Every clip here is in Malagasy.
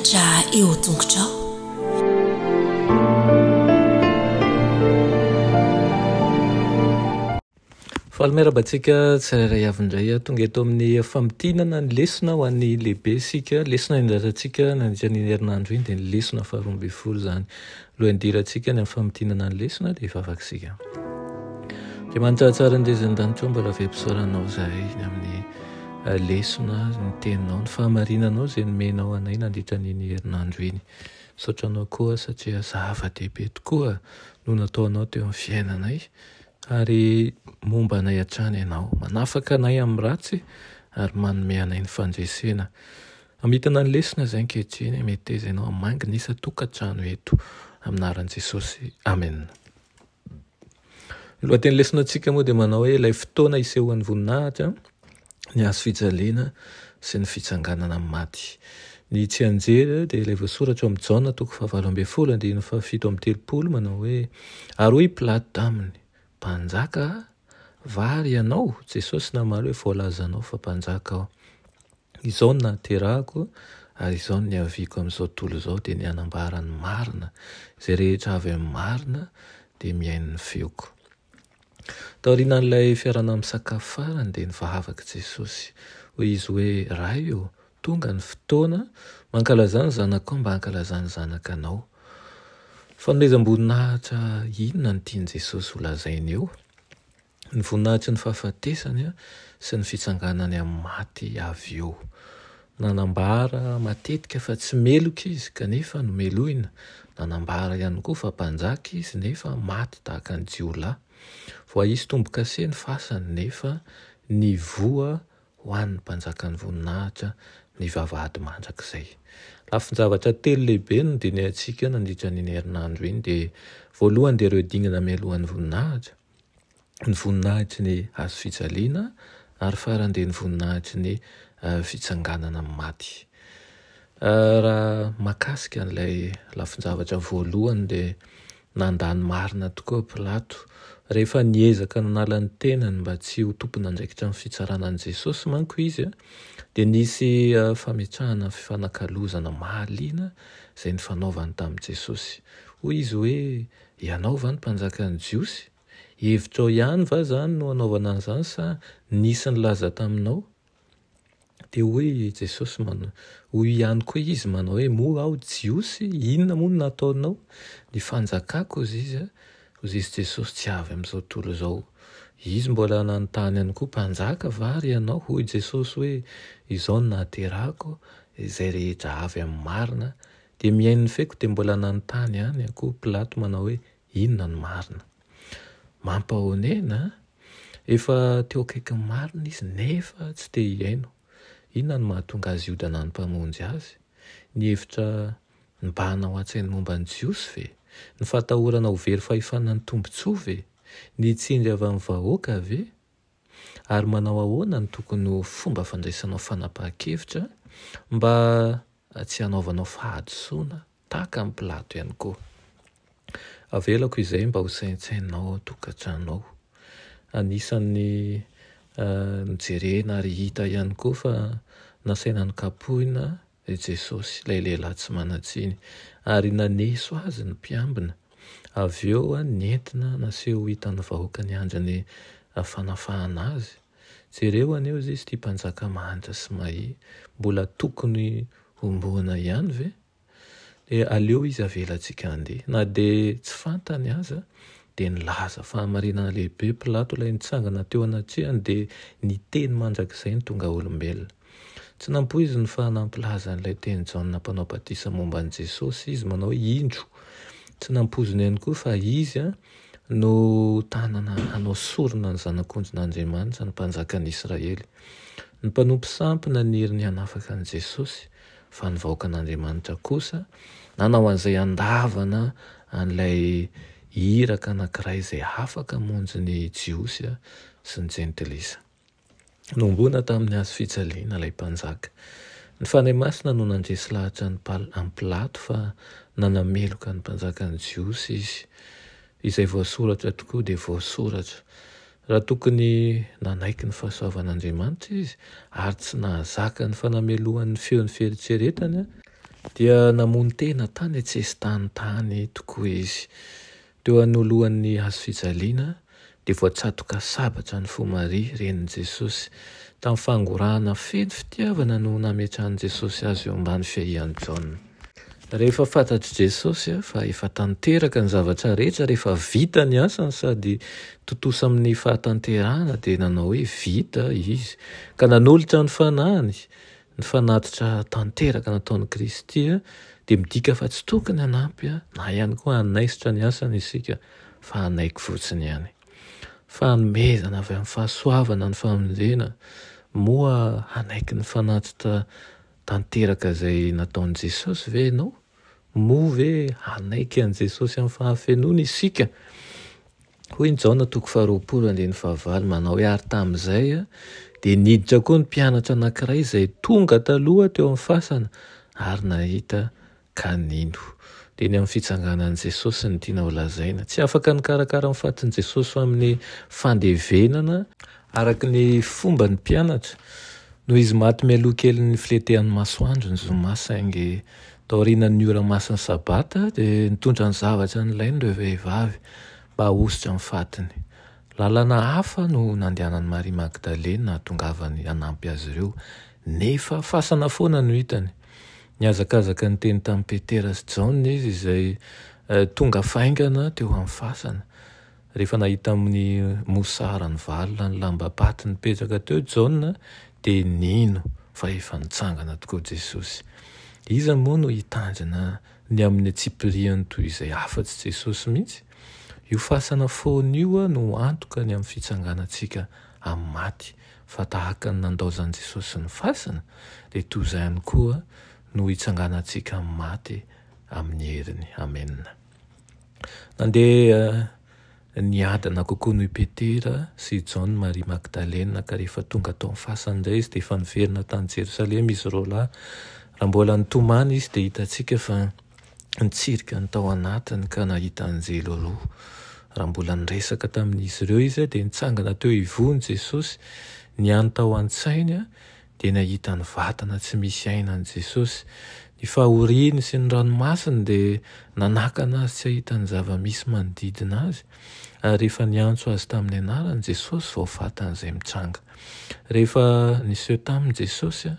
miakatra eo tongotrao. Fahameraba-tsika tsirairay avindray tonga eto amin'ny famitinana ny lesona ho an'ny lehibe sika lesona indratantsika nandritra ny herinandro iny dia ny lesona faharoamby folo zany lohandirantsika ny amin'ny famitinana ny lesona dia vavakisika dia manitsaratsara ndrezan-danitra mbola vempisaoranao zahay ny amin'ny lesona ny teninao ny fahamarinanao izay nomenao anay nandritra ny herinandro iny saotranao koa satria zava-dehibe tokoa no nataonao teo amin'ny fiainanay ary momba anay hatrany ianao manafaka anay amin'ny ratsy ary manome anay ny fandresena amitana ny lesona izay ankehitriny mety teza ianao hamangy ny isa tokantrano eto aminaran'i Jesosy amen. Ny lohateny lesonantsika moa dia manao hoe ilay fotoana isehoan'ny voninahitra ny hazo fijaliana sy ny fitsanganana amin'ny maty. Ny tsy anjera dia ilay voasoratra amin'ny Jaona toko 7:7-7 manao hoe ary hoy Pilato taminy mpanjaka vary ianao Jesosy namaly hoe voalazanao fa mpanjaka aho izao no nahaterahako ary izao no niaviako amin'izao tontolo izao dia ny hanambara ny marina izay rehetra avy amin'ny marina dia miaino ny feoko. Taorian'ilay fiarana misakafo farany dia nivavaka Jesosy hoy izy hoe raha io tonga ny fotoana mankalazany zanakao mba hankalazany zanakanao. Fanomezam-boninahitra inona no tiany Jesosy ho lazainy eo? Ny voninahitry ny fahafatesany sy ny fitsanganany amin'ny maty avy eo. Nanambara matetika fa tsy meloka izy kanefa nomeloina. Nanambara ihany koa fa mpanjaka izy nefa maty tahaka ny jiolahy. Voahisy tombo-kase ny fasany nefa ny voa ho an'ny mpanjaka ny voninahitra ny vavahady mandrakizay. Lafin-javatra telo lehibe no dinihantsika nandritra ny herinandro iny dia voalohany dia ireo dingana mialohan'ny voninahitra, ny voninahitry ny hazo fijaliana ary farany dia ny voninahitry ny fitsanganana amin'ny maty. Raha makasika an'ilay lafin-javatra voalohany dia nandany marina tokoa Pilato rehefa niezaka nanala ny tenany mba tsy ho tompon'andraikitra ny fitsaranan'i Jesosy manko izy dia nisy fametrahana fifanakalozana mahaliana izay nifanaovany tamin'i Jesosy. Hoy izy hoe ianao va ny mpanjakan'ny Jiosy? Hevitrao ihany va zany no anaovana an'izany sa nisy nilaza taminao? Dia hoy Jesosy hoy ihany koa izy manao hoe moa aho Jiosy? Inona moa no nataonao? Ny fanjakako izy izy hoy izy Jesosy tsy avy amin'izao tontolo izao. Izy mbola nanontany ihany koa mpanjaka vary ianao? Hoy Jesosy hoe izao no nahaterahako izay rehetra avy amin'ny marina dia miaino ny feoko dia mbola nanontany ihany koa Pilato manao hoe inona ny marina? Mampahonena efa teo akaikin'ny marina izy nefa tsy te hiaino. Inona no mahatonga azy io dana ny mpamonjy azy? Ny hevitra nibahana ho an-tsainy momba ny Jiosy ve? Ny fatahorana ho very fahifanana ny tombontsoa ve? Ny tsindry avy amin'ny vahoaka ve? Ary manao ahoana ny tokony ho fomba fandraisanao fanapahan-kevitra mba tsy hanaovanao fahadosoana tahaka amin'ny Pilato ihany koa. Avelako izay mba ho saintsainao tokantranonao. Anisan'ny nijerena ary hita ihany koa fa nasaina nokapohina Jesosy ilay lehilahy tsy manan-tsiny ary naneso azy ny mpiambina. Avy eo nentina naseho hitan'ny vahoaka ny andriny fanafahana azy. Jereo aneo izy ity mpanjaka mahantra sy mahay mbola tokony homboana ihany ve? Dia aleo izy avelantsika handeha. Na dia tsy fantany aza dia nilaza fahamarinana lehibe Pilato ilay nitsangana teo anatrehany dia ny teny mandrakizay ny tonga olombelona. Tsy nampoizy ny fahanampilaza n'ilay teny Jaona mpanao batisa momba an'i Jesosy izy manao hoe indro. Tsy nampoziny ihany koa fa izy no tanana hanao sorona ny zanak'ondrin'Andriamanitra ny mpanjakan'i Israely. Ny mpanompo sampy naniry ny hanafaka an'i Jesosy fa ny vahoaka an'Andriamanitra kosa nanao an'izay andavana an'ilay iraka anankiray izay afaka monjy ny Jiosy sy ny jentilisa. Nombona tamin'ny hazo fijaliana ilay mpanjaka. Ny fanahy masina no nandresy lahatra amin'ny Pilato fa nanameloka ny mpanjakan'ny Jiosy izy. Izay voasoratra tokoa dia voasoratra. Raha tokony nanaiky ny fahasoavan'Andriamanitra izy ary tsy nahazaka ny fanamelohan'ny feon'ny fieritreretany dia namony tena tany tsy esy tany tokoa izy. Teo anolohan'ny hazo fijaliana dia voatsatoka sabatra ny fo Maria renin' Jesosy. Tamin'ny fangorahana feno fitiavana no nametrahan'i Jesosy azy eo ambany fiahian'i Jaona. Rehefa fantatr' Jesosy fa efa tanteraka ny zavatra rehetra, rehefa vita ny asany sady totosa amin'ny fahatanterahana dia nanao hoe vita izy, ka nanolotra ny fanahiny, ny fanatitra tanteraka nataon'i Kristy dia midika fa tsy tokony hanampy na ihany koa hanaisitra ny asany isika fa hanaiky fotsiny ihany. Fanomezana avy amin'ny fahasoavana ny famonjena moa hanaiky ny fanatitra tanteraka izay nataon'i Jesosy ve ianao? Moa ve hanaiky an' Jesosy amin'ny fahafenoana isika? Hoy ny Jaona 2:25 manao hoe ary tamin'izay dia niditra koa ny mpianatra anankiray izay tonga taloha teo amin'ny fasana ary nahita ka nino. Dia ny amin'ny fitsanganan'i Jesosy ny tiana ho lazaina. Tsy afaka nikarakara amin'ny fatin'i Jesosy fa amin'ny fandevenana araka ny fomba ny mpianatra. Noho izy maty mialoha kely ny filetehan'ny masoandro ny zoma saingy taorian'ny ora masin'ny sabata dia nitondra ny zavatra nylainy ireo vehivavy mba ahositra amin'ny fatiny. Lalana hafa no nandehanan'i Maria Magdalena tongavany hanampy azy ireo, nefa fasana foana no hitany. Niazakazaka ny teny tamin'i Petera sy Jaona izy izay tonga faingana teo amin'ny fasana. Rehefa nahita amin'ny mosara ny valona ny lamba-paty nipetraka teo Jaona dia nino fa efa nitsangana tokoa Jesosy. Iza moa no hitandrina ny amin'ny atsipiriany toy izay afa-tsy Jesosy mihitsy? Io fasana foana io no antoka ny amin'ny fitsanganantsika amin'ny maty, fa tahaka ny nandaozan'i Jesosy ny fasana dia toy izay ihany koa no hitsanganantsika amin'ny maty amin'ny heriny. Amen. Nandeha niadana kokoa noho i Petera sy Jaona Maria Magdalena ka rehefa tonga tao amin'ny fasana indray izy dia efa niverina tany Jerosalema izy roa lahy. Raha mbola nitomany izy dia hitantsika fa nitsirika ny tao anatiny ka nahita anjelo roa. Raha mbola niresaka tamin'izy ireo izy dia nitsangana teo ivony Jesosy, niany tao an-tsainy dia nahita ny vatana tsy misy aina an'i Jesosy. Ny fahoriany sy ny ranomasiny dia nanakana azy tsy ahita ny zava-misy manodidina azy. Rehefa niantso azy tamin'ny anarany Jesosy vao fatan'izay mitranga. Rehefa niseho tamin'i Jesosy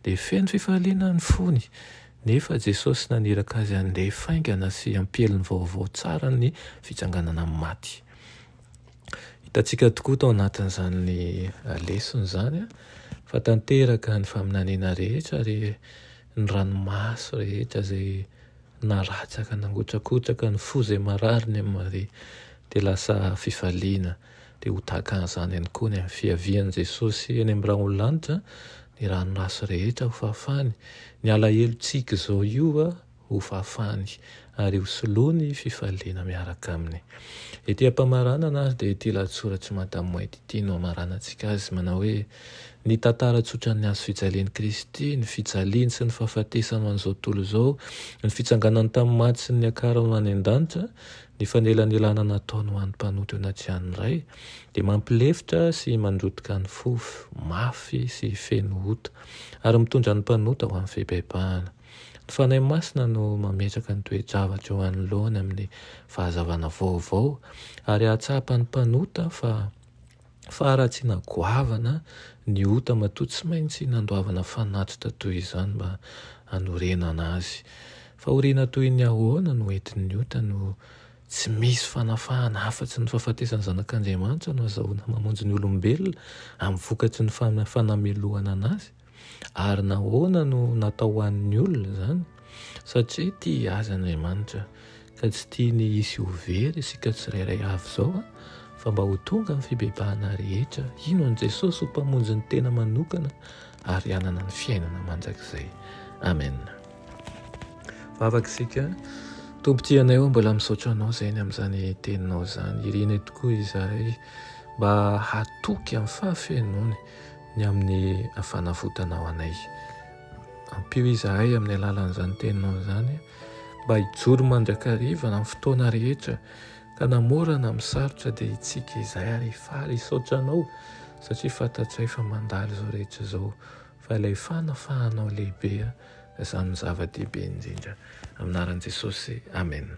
dia feno fifaliana ny fony, nefa Jesosy naniraka azy handeha faingana sy hampeliny vaovao tsara ny fitsanganana amin'ny maty. Hitantsika tokoa tao anatin'izany lesona izany fa tanteraka ny faminaniana rehetra ary ny ranomaso rehetra izay naratsaka nangotrakotraka ny fo izay marary ny Maria dia lasa fifaliana. Dia ho tahaka an'izany ihany koa ny amin'ny fiavian'i Jesosy eny amin'ny ranolonitra, ny ranoraso rehetra ho fafany, ny alahelontsika izao io ho fafany ary ho soloany fifaliana miaraka aminy. Ety am-pamaranana dia ity lahatsoratra Madamo Moety ity no amaranantsika azy manao hoe ny tantara tsotra ny azo fijalian'i Kristy, ny fijaliany sy ny fahafatesany ho an'izao tontolo izao, ny fitsanganany tamin'ny maty sy ny akarany ho any an-danitra, ny fanelanelana nataony ho an'ny mpanoto eo anaty iray, dia mampilefitra sy mandrotika ny fofo, mafy sy feno ota, ary mitondra ny mpanota ho amin'ny fibebahana. Ny fanahy masina no mametraka ny toe-javatra eo anoloany amin'ny fahazavana vaovao, ary ahatsapa ny mpanota fa faharatsiana goavana ny ota matoa tsy maintsy nandoavana fanatitra toy izany mba hanorenana azy. Fahoriana toy ny ahoana no entin'ny ota no tsy misy fanafahana afa-tsy ny fahafatesany zanak'Andriamanitra no azahoana mamonjy ny olombelona amin'ny vokatry ny fanamelohana anazy. Ary nahoana no natao ho an'ny olona izany? Satria tia azy Andriamanitra ka tsy tiany hisy ho very isika tsirairay avy izao fa mba ho tonga amin'ny fibebahana rehetra ino an' Jesosy ho mpamonjy ny tena manokana ary hanana ny fiainana mandrakizay. Amen. Vavaka isika, tompon-tianay eo mbola misaotra anao izay ny amin'izany teninao izany. Iriny tokoa izahay mba hatoky amin'ny fahafenony ny amin'ny fanafotana ao anay. Ampio izahay amin'ny alalan'izany teninao izany mba hijoro mandrakariva amin'ny fotoana rehetra ka namorana misarotra dia itsika izahay ary faly hisaotra anao satria fantatsay fa mandalo izao rehetra izao fa ilay fanafahanao lehibe zany zava-dehibe indrindra aminaran'i Jesosy. Amen.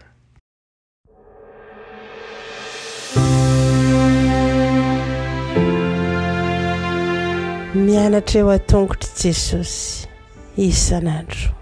Mianatra eo an-tongotry Jesosy isan'andro.